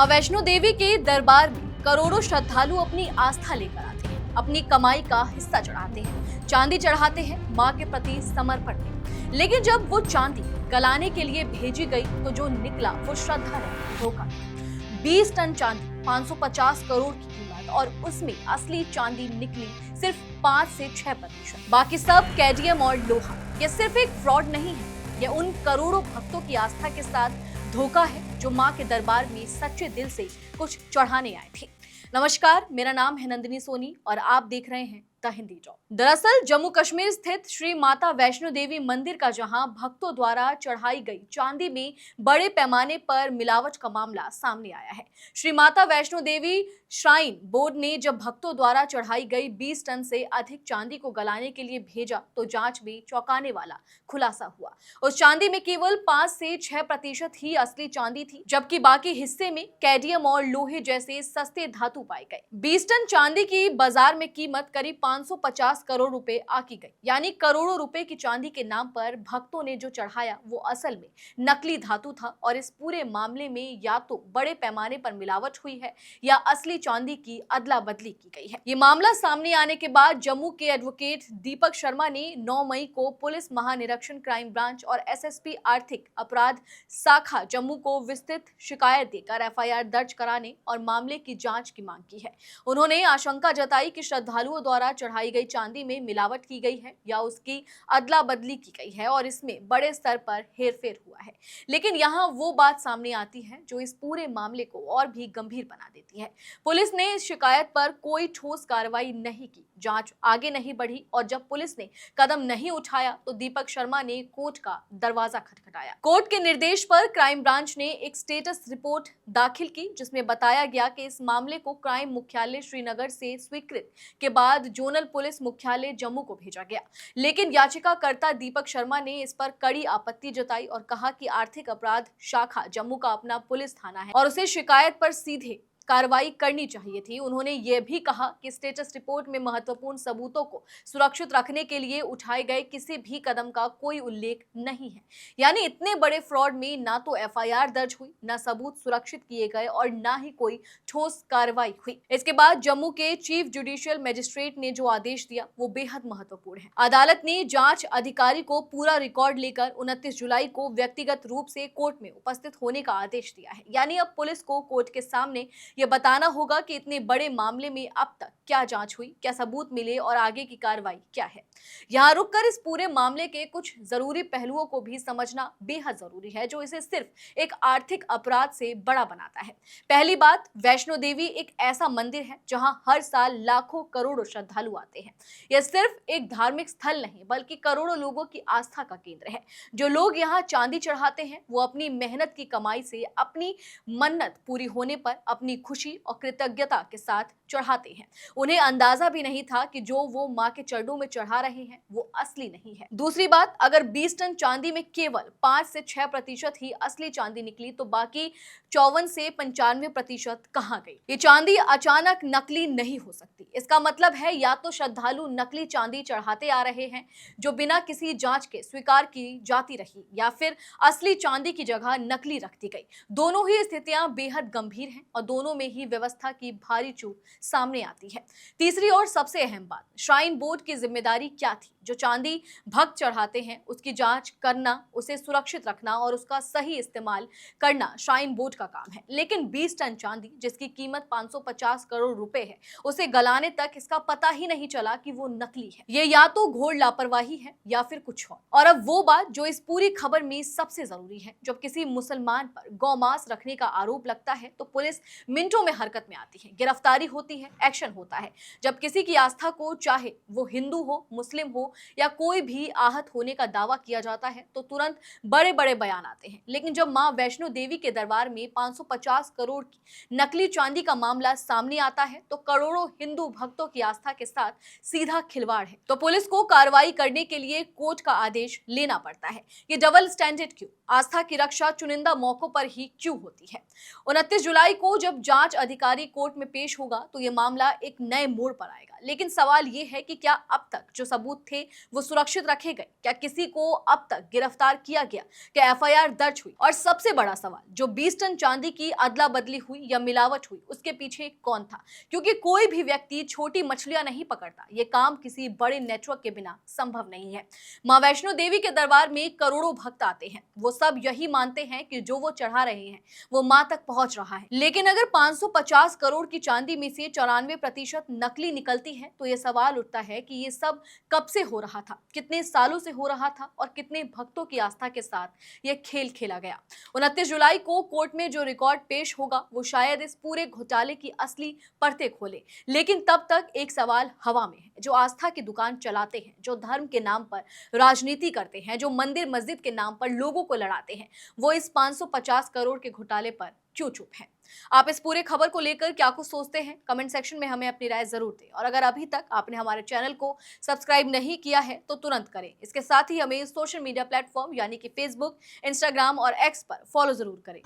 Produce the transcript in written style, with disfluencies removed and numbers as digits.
मां वैष्णो देवी के दरबार में करोड़ों श्रद्धालु अपनी आस्था लेकर आते हैं, अपनी कमाई का हिस्सा चढ़ाते हैं, चांदी चढ़ाते हैं, मां के प्रति समर्पण में। लेकिन जब वो चांदी गलाने के लिए भेजी गई तो जो निकला वो श्रद्धा नहीं, धोखा। 20 टन चांदी, 550 करोड़ की कीमत, और उसमें असली चांदी निकली सिर्फ 5 से 6%। बाकी सब केडीएम और लोहा। ये सिर्फ एक फ्रॉड नहीं है, ये उन करोड़ों भक्तों की आस्था के साथ धोखा है जो मां के दरबार में सच्चे दिल से कुछ चढ़ाने आए थे। नमस्कार, मेरा नाम है नंदिनी सोनी और आप देख रहे हैं द हिंदी जॉब। दरअसल जम्मू कश्मीर स्थित श्री माता वैष्णो देवी मंदिर का जहां भक्तों द्वारा चढ़ाई गई चांदी में बड़े पैमाने पर मिलावट का मामला सामने आया है। श्री माता वैष्णो देवी श्राइन बोर्ड ने जब भक्तों द्वारा चढ़ाई गई 20 टन से अधिक चांदी को गलाने के लिए भेजा तो जांच में चौंकाने वाला खुलासा हुआ। उस चांदी में केवल 5 से 6% ही असली चांदी थी, जबकि बाकी हिस्से में कैडमियम और लोहे जैसे सस्ते धातु पाए गए। 20 टन चांदी की बाजार में कीमत करीब 550 करोड़ रुपए आकी गई, यानी करोड़ों रुपए की चांदी के नाम पर भक्तों ने जो चढ़ाया वो असल में नकली धातु था। और इस पूरे मामले में या तो बड़े पैमाने पर मिलावट हुई है या असली चांदी की अदला बदली की गई है। ये मामला सामने आने के बाद जम्मू के एडवोकेट दीपक शर्मा ने 9 मई को पुलिस महानिरीक्षण क्राइम ब्रांच और एसएसपी आर्थिक अपराध शाखा जम्मू को विस्तृत शिकायत देकर एफआईआर दर्ज कराने और मामले की जांच की मांग की है। उन्होंने आशंका जताई कि श्रद्धालुओं द्वारा चढ़ाई गई चांदी में मिलावट की गई है या उसकी अदला बदली की गई है और इसमें बड़े स्तर पर हेरफेर हुआ है। लेकिन यहाँ वो बात सामने आती है जो इस पूरे मामले को और भी गंभीर बना देती है। पुलिस ने इस शिकायत पर कोई ठोस कार्रवाई नहीं की, जांच आगे नहीं बढ़ी और जब पुलिस ने कदम नहीं उठाया तो दीपक शर्मा ने कोर्ट का दरवाजा खटखटाया। कोर्ट के निर्देश पर क्राइम ब्रांच ने एक स्टेटस रिपोर्ट दाखिल की जिसमें बताया गया कि इस मामले को क्राइम मुख्यालय श्रीनगर से स्वीकृत के बाद जोनल पुलिस मुख्यालय जम्मू को भेजा गया। लेकिन याचिकाकर्ता दीपक शर्मा ने इस पर कड़ी आपत्ति जताई और कहा कि आर्थिक अपराध शाखा जम्मू का अपना पुलिस थाना है और उसे शिकायत पर सीधे कार्रवाई करनी चाहिए थी। उन्होंने यह भी कहा कि स्टेटस रिपोर्ट में महत्वपूर्ण सबूतों को सुरक्षित रखने के लिए उठाए गए किसी भी कदम का कोई उल्लेख नहीं है। यानी इतने बड़े फ्रॉड में ना तो एफआईआर दर्ज हुई, ना सबूत सुरक्षित किए गए और ना ही कोई ठोस कार्रवाई हुई। इसके बाद जम्मू के चीफ जुडिशियल मजिस्ट्रेट ने जो आदेश दिया वो बेहद महत्वपूर्ण है। अदालत ने जांच अधिकारी को पूरा रिकॉर्ड लेकर 29 जुलाई को व्यक्तिगत रूप से कोर्ट में उपस्थित होने का आदेश दिया है। यानी अब पुलिस को कोर्ट के सामने ये बताना होगा कि इतने बड़े मामले में अब तक क्या जांच हुई, क्या सबूत मिले और आगे की कार्रवाई क्या है। यहाँ रुककर इस पूरे मामले के कुछ जरूरी पहलुओं को भी समझना बेहद जरूरी है जो इसे सिर्फ एक आर्थिक अपराध से बड़ा बनाता है। पहली बात, वैष्णो देवी एक ऐसा मंदिर है जहां हर साल लाखों करोड़ों श्रद्धालु आते हैं। यह सिर्फ एक धार्मिक स्थल नहीं बल्कि करोड़ों लोगों की आस्था का केंद्र है। जो लोग यहाँ चांदी चढ़ाते हैं वो अपनी मेहनत की कमाई से अपनी मन्नत पूरी होने पर अपनी खुशी और कृतज्ञता के साथ चढ़ाते हैं। उन्हें अंदाजा भी नहीं था कि जो वो मां के चरणों में चढ़ा रहे हैं वो असली नहीं है। दूसरी बात, अगर 20 टन चांदी में केवल 5 से 6% ही असली चांदी निकली तो बाकी 54 से 95% कहां गई? ये चांदी अचानक नकली नहीं हो सकती। इसका मतलब है या तो श्रद्धालु नकली चांदी चढ़ाते आ रहे हैं जो बिना किसी जांच के स्वीकार की जाती रही, या फिर असली चांदी की जगह नकली रख दी गई। दोनों ही स्थितियां बेहद गंभीर हैं और दोनों में ही व्यवस्था की भारी चूक सामने आती है। तीसरी और सबसे अहम बात, श्राइन बोर्ड की जिम्मेदारी क्या थी? जो चांदी भक्त चढ़ाते हैं उसकी जांच करना, उसे सुरक्षित रखना और उसका सही इस्तेमाल करना श्राइन बोर्ड का काम है। लेकिन 20 टन चांदी जिसकी कीमत 550 करोड़ रुपए है, उसे गलाने तक इसका पता ही नहीं चला कि वो नकली है। ये या तो घोर लापरवाही है या फिर कुछ और अब वो बात जो इस पूरी खबर में सबसे जरूरी है, जब किसी मुसलमान पर गौमांस रखने का आरोप लगता है तो पुलिस मिनटों में हरकत में आती है, गिरफ्तारी होती है, एक्शन होता है। जब किसी की आस्था को, चाहे वो हिंदू हो, मुस्लिम हो या कोई भी, आहत होने का दावा किया जाता है तो तुरंत बड़े बड़े बयान आते हैं। लेकिन जब मां वैष्णो देवी के दरबार में 550 करोड़ की नकली चांदी का मामला सामने आता है तो करोड़ों हिंदू भक्तों की आस्था के साथ सीधा खिलवाड़ है। तो पुलिस को कार्रवाई करने के लिए कोर्ट का आदेश लेना पड़ता है। ये डबल स्टैंडर्ड क्यों? आस्था की रक्षा चुनिंदा मौकों पर ही क्यों होती है? 29 जुलाई को जब जांच अधिकारी कोर्ट में पेश होगा तो यह मामला एक नए मोड़ पर आएगा। लेकिन सवाल ये है कि क्या अब तक जो सबूत थे वो सुरक्षित रखे गए? क्या किसी को अब तक गिरफ्तार किया गया? क्या एफआईआर दर्ज हुई? और सबसे बड़ा सवाल, जो 20 टन चांदी की अदला बदली हुई या मिलावट हुई, उसके पीछे कौन था? क्योंकि कोई भी व्यक्ति छोटी मछलियां नहीं पकड़ता। ये काम किसी बड़े नेटवर्क के बिना संभव नहीं है। मां वैष्णो देवी के दरबार में करोड़ों भक्त आते हैं। वो सब यही मानते हैं कि जो वो चढ़ा रहे हैं वो मां तक पहुंच रहा है। लेकिन अगर 550 करोड़ की चांदी में से 94% नकली निकलती है तो ये सवाल उठता है कि ये सब कब से हो रहा था, कितने सालों से हो रहा था और कितने भक्तों की आस्था के साथ ये खेल खेला गया। 29 जुलाई को कोर्ट में जो रिकॉर्ड पेश होगा वो शायद इस पूरे घोटाले की असली परतें खोले। लेकिन तब तक एक सवाल हवा में है। जो आस्था की दुकान चलाते हैं, जो धर्म के नाम पर राजनीति करते हैं, जो मंदिर मस्जिद के नाम पर लोगों को लड़ाते हैं, वो इस 550 करोड़ के घोटाले पर क्यों चुप हैं? आप इस पूरे खबर को लेकर क्या कुछ सोचते हैं? कमेंट सेक्शन में हमें अपनी राय जरूर दें। और अगर अभी तक आपने हमारे चैनल को सब्सक्राइब नहीं किया है तो तुरंत करें। इसके साथ ही हमें सोशल मीडिया प्लेटफॉर्म यानी कि फेसबुक, इंस्टाग्राम और एक्स पर फॉलो जरूर करें।